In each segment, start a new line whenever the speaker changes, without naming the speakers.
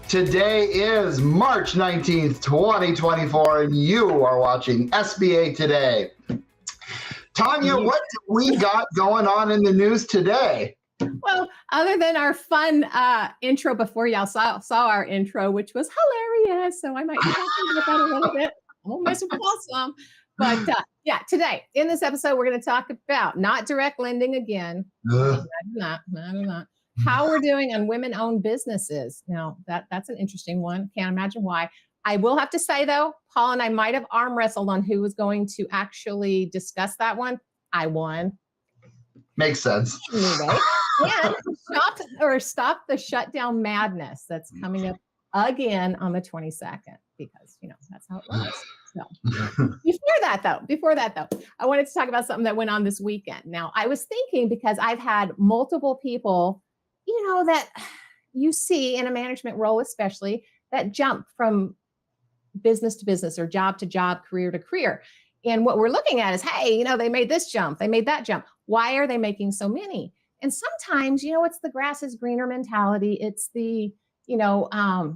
Today is March 19th, 2024, and you are watching SBA Today. Tanya, what do we got going on in the news today?
Well, other than our fun intro before y'all saw our intro, which was hilarious, so I might be talking about that a little bit. I won't mess with Paul some. But yeah, today in this episode, we're going to talk about not direct lending again. Not. How we're doing on women-owned businesses. Now, that's an interesting one. Can't imagine why. I will have to say, though, Paul and I might have arm wrestled on who was going to actually discuss that one. I won.
Makes sense.
Anyway, and stop the shutdown madness that's coming up again on the 22nd, because, that's how it works. So before that though, I wanted to talk about something that went on this weekend. Now, I was thinking, because I've had multiple people, that you see in a management role, especially, that jump from business to business or job to job, career to career. And what we're looking at is, hey, they made this jump, they made that jump. Why are they making so many? And sometimes, it's the grass is greener mentality. It's the, I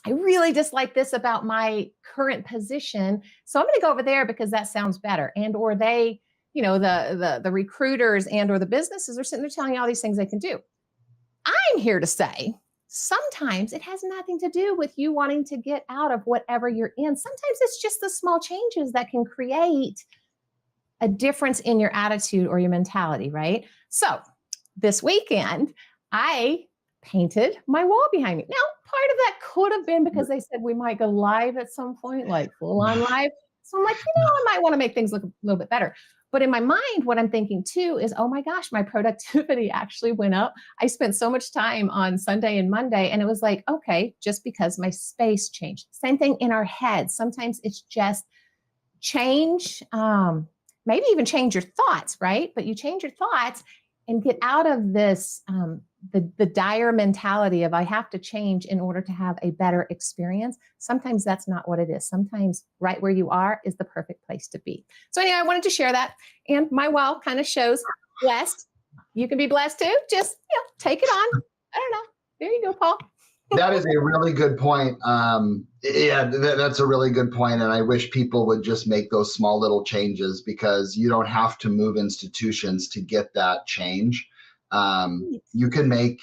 really dislike this about my current position, so I'm going to go over there because that sounds better. And or they, the recruiters and or the businesses are sitting there telling you all these things they can do. I'm here to say, sometimes it has nothing to do with you wanting to get out of whatever you're in. Sometimes it's just the small changes that can create a difference in your attitude or your mentality, right? So this weekend, I painted my wall behind me. Now, part of that could have been because they said we might go live at some point, like full on live. So I'm like, I might want to make things look a little bit better. But in my mind, what I'm thinking too is, oh my gosh, my productivity actually went up. I spent so much time on Sunday and Monday, and it was like, okay, just because my space changed. Same thing in our heads. Sometimes it's just change, maybe even change your thoughts, right? But you change your thoughts and get out of this, the dire mentality of I have to change in order to have a better experience. Sometimes that's not what it is. Sometimes right where you are is the perfect place to be. So anyway, I wanted to share that. And my wall kind of shows blessed. You can be blessed too. Just take it on. I don't know. There you go, Paul.
That is a really good point. That's a really good point. And I wish people would just make those small little changes, because you don't have to move institutions to get that change. You can make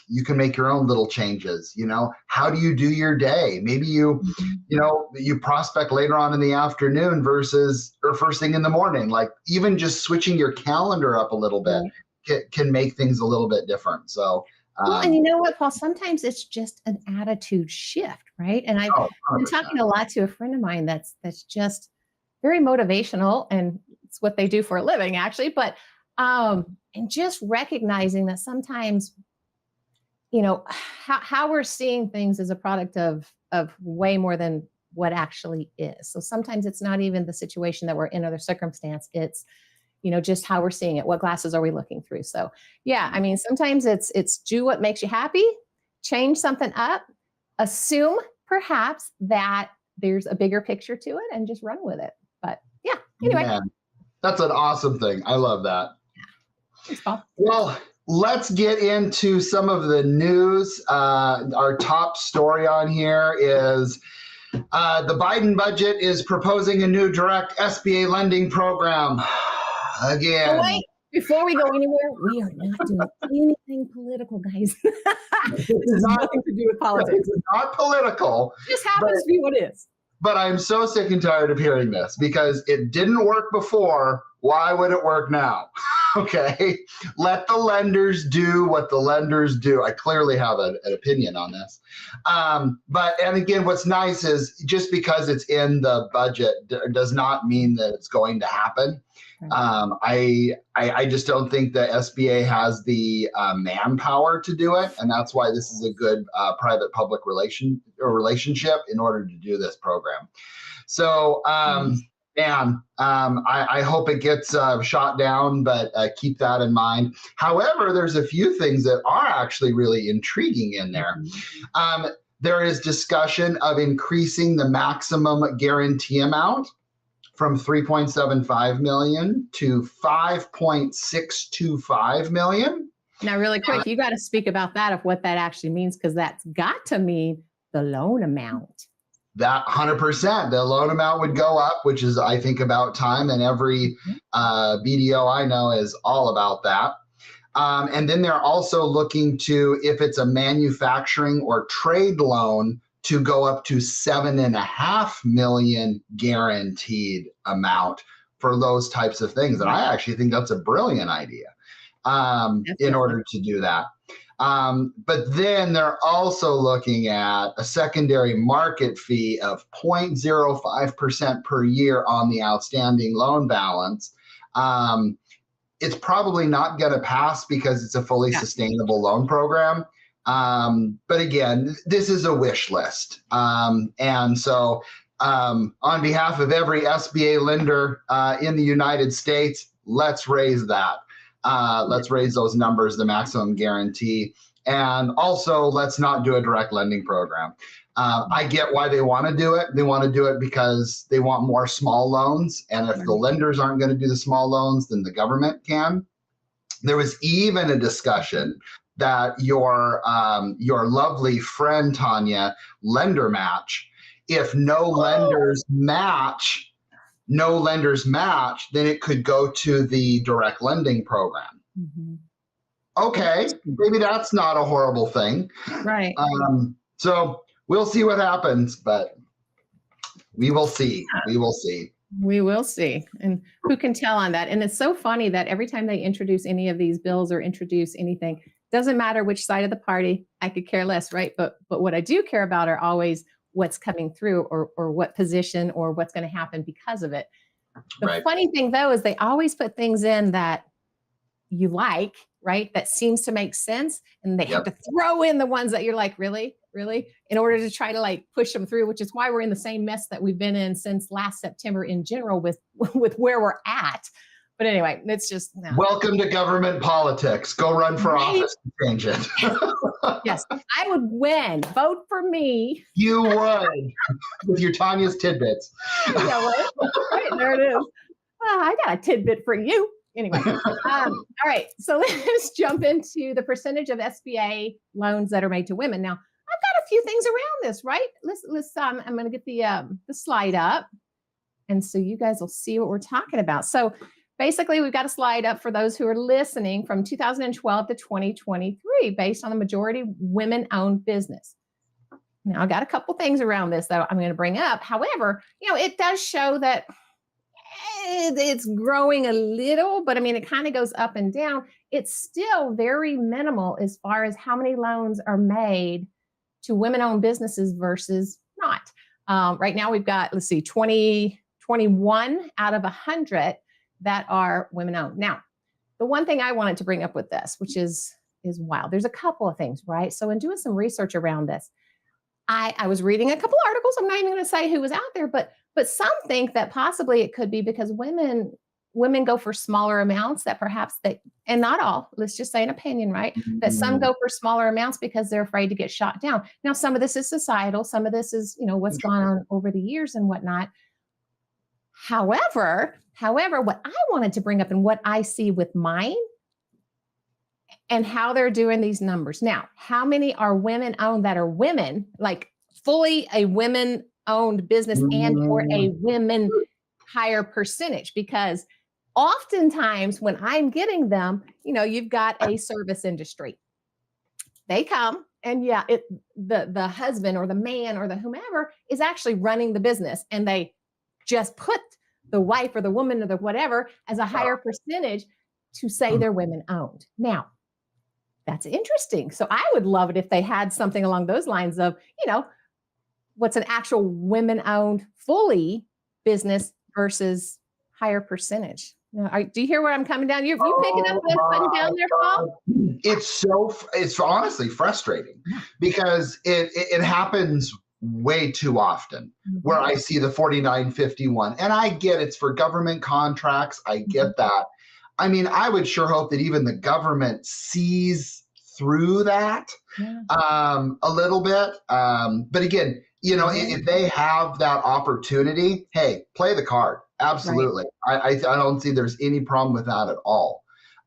your own little changes. How do you do your day? Maybe you prospect later on in the afternoon or first thing in the morning. Like, even just switching your calendar up a little bit can make things a little bit different. So.
Well, and you know what, Paul? Sometimes it's just an attitude shift, right? And I've been talking a lot to a friend of mine that's just very motivational, and it's what they do for a living, actually. But and just recognizing that sometimes, how we're seeing things is a product of way more than what actually is. So sometimes it's not even the situation that we're in or the circumstance. It's just how we're seeing it. What glasses are we looking through? So yeah, sometimes it's do what makes you happy, change something up, assume perhaps that there's a bigger picture to it, and just run with it. But yeah, anyway.
Man, that's an awesome thing. I love that.
Thanks, Paul.
Well, let's get into some of the news. Our top story on here is the Biden budget is proposing a new direct SBA lending program. Again.
Oh, wait, before we go anywhere, we are not doing anything political, guys. This has nothing to do with politics.
It's not political.
It just happens to be what it is.
But I'm so sick and tired of hearing this, because it didn't work before. Why would it work now? Okay. Let the lenders do what the lenders do. I clearly have an opinion on this. And again, what's nice is just because it's in the budget does not mean that it's going to happen. I just don't think the SBA has the manpower to do it, and that's why this is a good private-public relationship in order to do this program. So, I hope it gets shot down, but keep that in mind. However, there's a few things that are actually really intriguing in there. There is discussion of increasing the maximum guarantee amount from $3.75 million to $5.625 million.
Now, really quick, you got to speak about that, of what that actually means, because that's got to mean the loan amount.
That 100%, the loan amount would go up, which is, I think, about time. And every BDO I know is all about that. And then they're also looking to, if it's a manufacturing or trade loan, to go up to $7.5 million guaranteed amount for those types of things. And I actually think that's a brilliant idea in order to do that. But then they're also looking at a secondary market fee of 0.05% per year on the outstanding loan balance. It's probably not going to pass because it's a fully sustainable loan program. But again, this is a wish list. And so on behalf of every SBA lender in the United States, let's raise that. Let's raise those numbers, the maximum guarantee. And also, let's not do a direct lending program. I get why they want to do it. They want to do it because they want more small loans. And if the lenders aren't going to do the small loans, then the government can. There was even a discussion that your lovely friend, Tanya, lender match, if no lenders match, then it could go to the direct lending program. Okay, maybe that's not a horrible thing.
Right.
So we'll see what happens, but we will see. We will see.
We will see. And who can tell on that? And it's so funny that every time they introduce any of these bills or introduce anything, doesn't matter which side of the party, I could care less, right? But what I do care about are always what's coming through or what position or what's going to happen because of it. The funny thing, though, is they always put things in that you like, right? That seems to make sense. And they have to throw in the ones that you're like, really, in order to try to like push them through, which is why we're in the same mess that we've been in since last September in general with where we're at. But anyway, it's just
welcome to government politics. Go run for office to change it.
Yes, I would win. Vote for me.
You would with your Tanya's tidbits.
Right, there it is. I got a tidbit for you. Anyway, all right. So let's jump into the percentage of SBA loans that are made to women. Now, I've got a few things around this, right? Let's. I'm going to get the slide up, and so you guys will see what we're talking about. So basically, we've got a slide up for those who are listening from 2012 to 2023, based on the majority women-owned business. Now, I got a couple things around this that I'm going to bring up. However, it does show that it's growing a little, but I mean, it kind of goes up and down. It's still very minimal as far as how many loans are made to women-owned businesses versus not. Right now, we've got, 21 out of 100 that are women-owned. Now, the one thing I wanted to bring up with this, which is wild. There's a couple of things, right? So in doing some research around this, I was reading a couple articles. I'm not even going to say who was out there, but some think that possibly it could be because women go for smaller amounts that perhaps and not all, let's just say an opinion, right? That some go for smaller amounts because they're afraid to get shot down. Now, some of this is societal. Some of this is, what's gone on over the years and whatnot. However, what I wanted to bring up and what I see with mine and how they're doing these numbers. Now, how many are women owned that are women, like fully a women owned business and or a women higher percentage? Because oftentimes when I'm getting them, you've got a service industry. They come and the husband or the man or the whomever is actually running the business, and they just put the wife or the woman or the whatever as a higher percentage to say they're women owned. Now, that's interesting. So I would love it if they had something along those lines of, what's an actual women-owned fully business versus higher percentage. Now, do you hear where I'm coming down? You picking up what I'm putting down there, Paul?
It's honestly frustrating because it happens way too often where I see the 4951, and I get it's for government contracts. I get that. I mean, I would sure hope that even the government sees through that a little bit. But again, if they have that opportunity, hey, play the card. Absolutely. Right. I don't see there's any problem with that at all.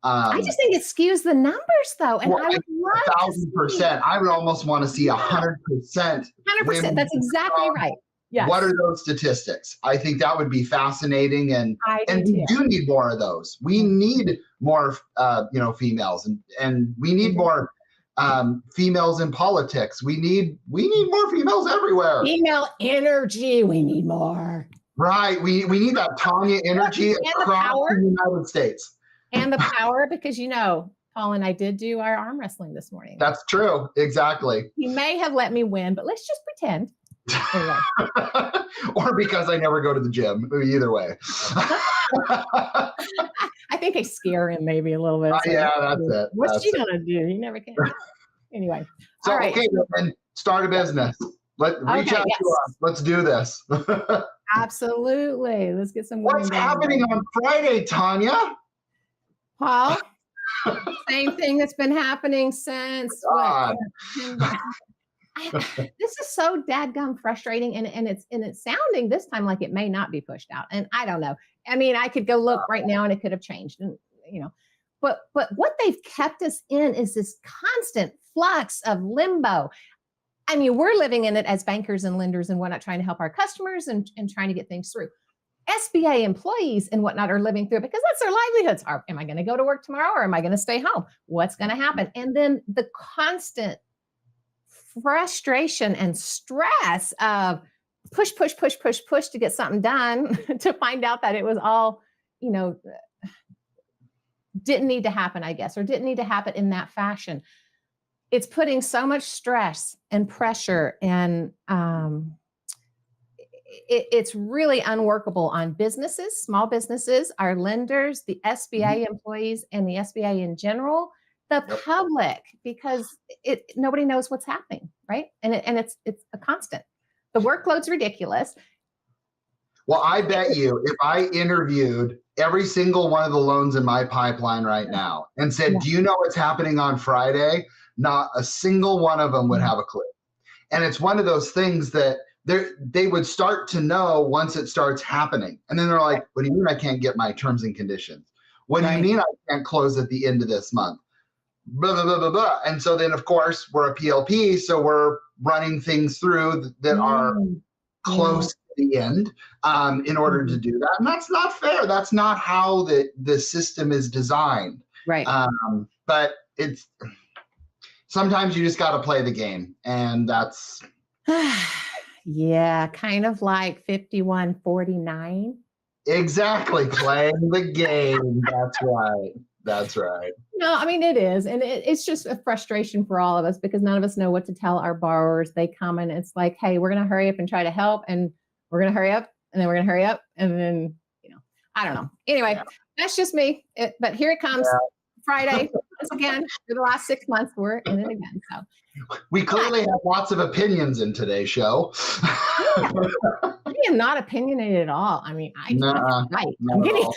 I just think it skews the numbers, though, and
Well,
I would love to see
1,000%. I would almost want to see 100%
100%. That's exactly right. Yes.
What are those statistics? I think that would be fascinating, and we do need more of those. We need more, females, and we need more females in politics. We need more females everywhere.
Female energy. We need more.
Right. We need that Tanya energy across the United States.
And the power, because Paul and I did do our arm wrestling this morning.
That's true. Exactly.
He may have let me win, but let's just pretend. Anyway.
Or because I never go to the gym. Either way.
I think I scare him maybe a little bit.
So yeah, that's it.
What's she gonna do? You never can. Anyway.
So
all right.
Okay, then start a business. Reach out to us. Let's do this.
Absolutely. Let's get some.
What's happening on Friday, Tanya?
Paul, same thing that's been happening since this is so dadgum frustrating, and it's sounding this time like it may not be pushed out, and I don't know. I mean, I could go look right now and it could have changed, and but what they've kept us in is this constant flux of limbo. I mean, we're living in it as bankers and lenders and whatnot, trying to help our customers and trying to get things through. SBA employees and whatnot are living through it because that's their livelihoods. Am I going to go to work tomorrow, or am I going to stay home? What's going to happen? And then the constant frustration and stress of push to get something done to find out that it was all, didn't need to happen, I guess, or didn't need to happen in that fashion. It's putting so much stress and pressure, and it's really unworkable on businesses, small businesses, our lenders, the SBA employees, and the SBA in general, the public, because nobody knows what's happening, right? And it's a constant. The workload's ridiculous.
Well, I bet you if I interviewed every single one of the loans in my pipeline right now and said, do you know what's happening on Friday? Not a single one of them would have a clue. And it's one of those things that they would start to know once it starts happening. And then they're like, what do you mean I can't get my terms and conditions? What do you mean I can't close at the end of this month? Blah, blah, blah, blah, blah. And so then, of course, we're a PLP, so we're running things through that are close to the end in order to do that. And that's not fair. That's not how the system is designed.
Right.
But it's sometimes you just got to play the game, and that's
yeah, kind of like 51-49.
Exactly, playing the game. That's right.
No, I mean, it is. And it's just a frustration for all of us because none of us know what to tell our borrowers. They come and it's like, hey, we're going to hurry up and try to help, and we're going to hurry up, and then we're going to hurry up, and then I don't know. Anyway, that's just me. But here it comes. Friday, once again, for the last 6 months, we're in it again. So
we clearly have lots of opinions in today's show.
I am not opinionated at all. I mean, I'm kidding.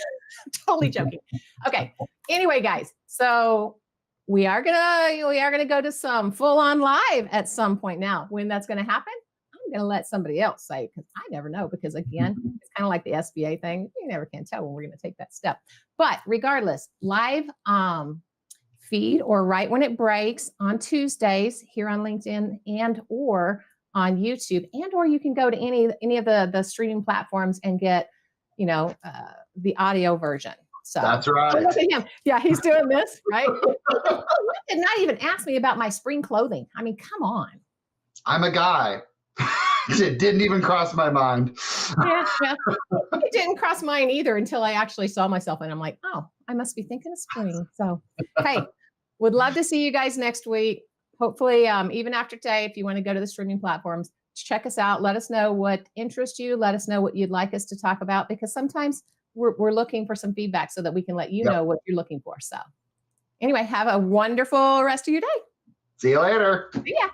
Totally joking. Okay. Anyway, guys, so we are gonna go to some full-on live at some point now. When that's gonna happen, I'm gonna let somebody else say, because I never know. Because again, it's kind of like the SBA thing. You never can tell when we're gonna take that step. But regardless, live feed or right when it breaks on Tuesdays here on LinkedIn and or on YouTube, and or you can go to any of the streaming platforms and get the audio version. So
that's right.
Look at him. Yeah, he's doing this, right? He did not even ask me about my spring clothing. I mean, come on.
I'm a guy. It didn't even cross my mind.
Yeah. It didn't cross mine either until I actually saw myself, and I'm like, oh, I must be thinking of spring. So, hey, would love to see you guys next week. Hopefully, even after today, if you want to go to the streaming platforms, check us out. Let us know what interests you. Let us know what you'd like us to talk about, because sometimes we're looking for some feedback so that we can let you know what you're looking for. So anyway, have a wonderful rest of your day.
See you later.
See ya.